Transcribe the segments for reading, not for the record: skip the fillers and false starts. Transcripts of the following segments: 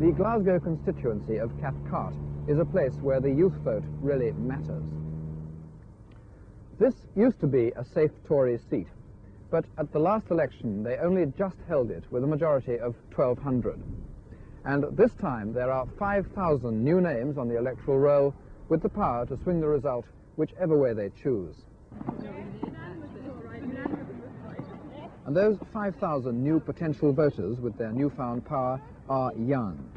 The Glasgow constituency of Cathcart is a place where the youth vote really matters. This used to be a safe Tory seat, but at the last election they only just held it with a majority of 1,200. And this time there are 5,000 new names on the electoral roll with the power to swing the result whichever way they choose. And those 5,000 new potential voters with their newfound power are young.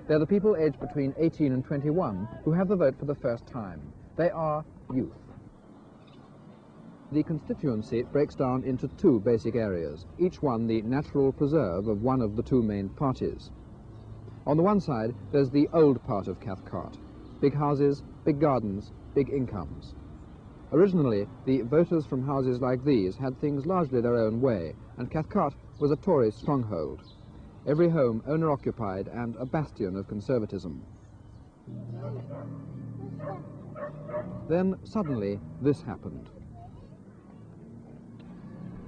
They're the people aged between 18 and 21 who have the vote for the first time. They are youth. The constituency breaks down into two basic areas, each one the natural preserve of one of the two main parties. On the one side, there's the old part of Cathcart. Big houses, big gardens, big incomes. Originally, the voters from houses like these had things largely their own way, and Cathcart was a Tory stronghold. Every home owner-occupied and a bastion of conservatism. Then, suddenly, this happened.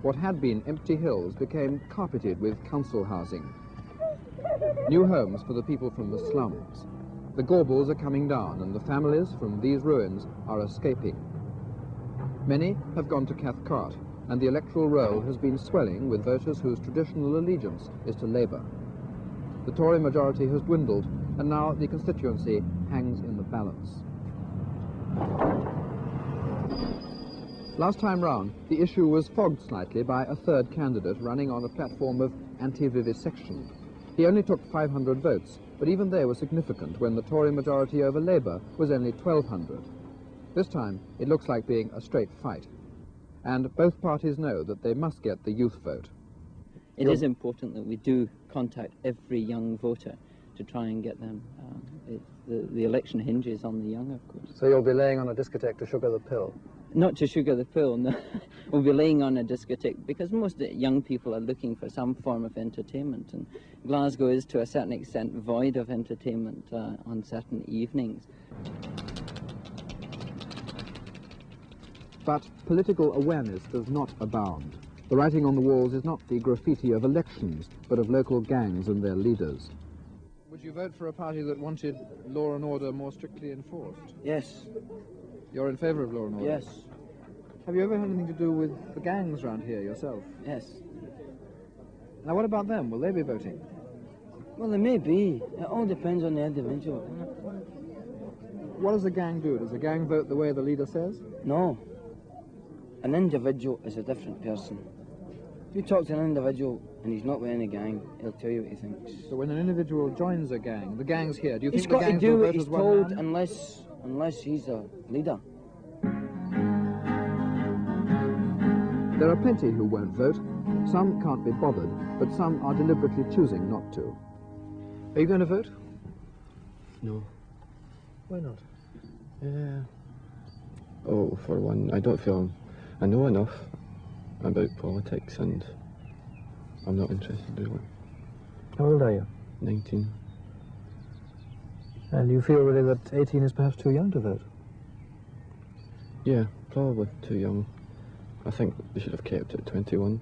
What had been empty hills became carpeted with council housing. New homes for the people from the slums. The Gorbals are coming down, and the families from these ruins are escaping. Many have gone to Cathcart, and the electoral roll has been swelling with voters whose traditional allegiance is to Labour. The Tory majority has dwindled, and now the constituency hangs in the balance. Last time round, the issue was fogged slightly by a third candidate running on a platform of anti-vivisection. He only took 500 votes, but even they were significant when the Tory majority over Labour was only 1,200. This time, it looks like being a straight fight. And both parties know that they must get the youth vote. It is important that we do contact every young voter to try and get them. The election hinges on the young, of course. So you'll be laying on a discotheque to sugar the pill? Not to sugar the pill, no. We'll be laying on a discotheque because most young people are looking for some form of entertainment, and Glasgow is to a certain extent void of entertainment on certain evenings. But political awareness does not abound. The writing on the walls is not the graffiti of elections, but of local gangs and their leaders. Would you vote for a party that wanted law and order more strictly enforced? Yes. You're in favour of law and order? Yes. Have you ever had anything to do with the gangs around here yourself? Yes. Now what about them? Will they be voting? Well, they may be. It all depends on the individual. What does a gang do? Does a gang vote the way the leader says? No. An individual is a different person. If you talk to an individual and he's not with any gang, he'll tell you what he thinks. So when an individual joins a gang, the gang's here, do you He's think the got to gangs do will what vote he's as one told man? unless he's a leader. There are plenty who won't vote. Some can't be bothered, but some are deliberately choosing not to. Are you going to vote? No. Why not? Oh, for one, I don't feel I know enough about politics, and I'm not interested really. How old are you? 19. And you feel really that 18 is perhaps too young to vote? Yeah, probably too young. I think they should have kept it at 21.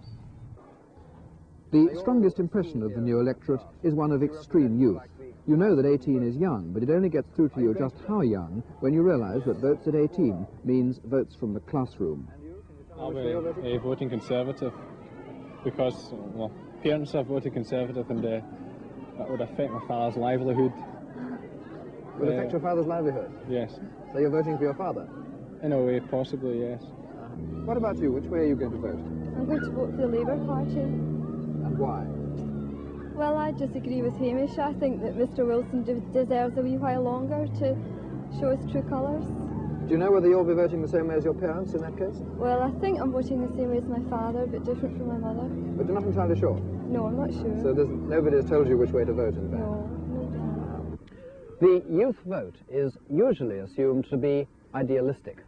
The strongest impression of the new electorate is one of extreme youth. You know that 18 is young, but it only gets through to you just how young when you realise that votes at 18 means votes from the classroom. I'll be voting Conservative because, well, parents have voted Conservative, and that would affect my father's livelihood. Would it affect your father's livelihood? Yes. So you're voting for your father? In a way, possibly, yes. What about you? Which way are you going to vote? I'm going to vote for the Labour Party. And why? Well, I disagree with Hamish. I think that Mr Wilson deserves a wee while longer to show his true colours. Do you know whether you'll be voting the same way as your parents in that case? Well, I think I'm voting the same way as my father, but different from my mother. But you're not entirely sure? No, I'm not sure. So nobody has told you which way to vote, in fact? No. The youth vote is usually assumed to be idealistic.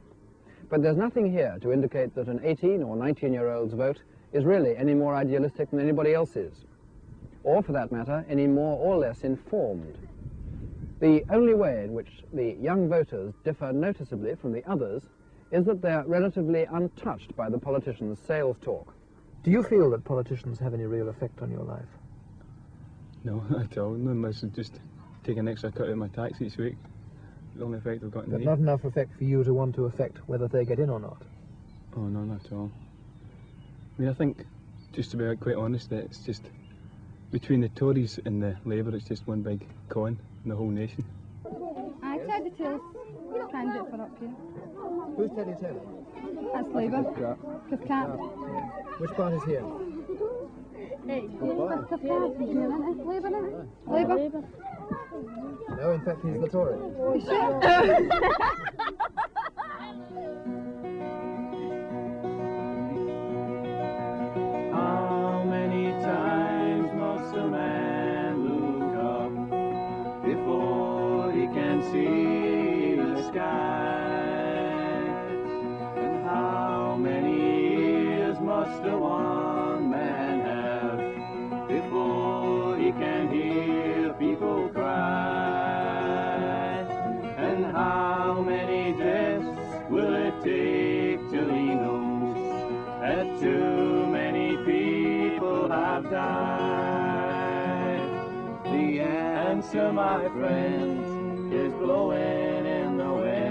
But there's nothing here to indicate that an 18 or 19-year-old's vote is really any more idealistic than anybody else's, or for that matter, any more or less informed. The only way in which the young voters differ noticeably from the others is that they're relatively untouched by the politicians' sales talk. Do you feel that politicians have any real effect on your life? No, at all. Unless it's just take an extra cut out of my tax each week. The only effect I've got in But the not enough effect for you to want to affect whether they get in or not. Oh, no, not at all. I mean, I think, just to be quite honest, that it's just between the Tories and the Labour, it's just one big con in the whole nation. Teddy Taylor's candidate for up here. Who's Teddy Taylor? That's Labour. Cathcart. Which part is here? Labour, isn't it? Labour. No, in fact, he's the Tory. You sure? How many times must a man look up before he can see the sky? And how many years must a one man have before he can hear people cry? And how many deaths will it take till he knows that too many people have died? The answer, my friends, is blowing in the wind.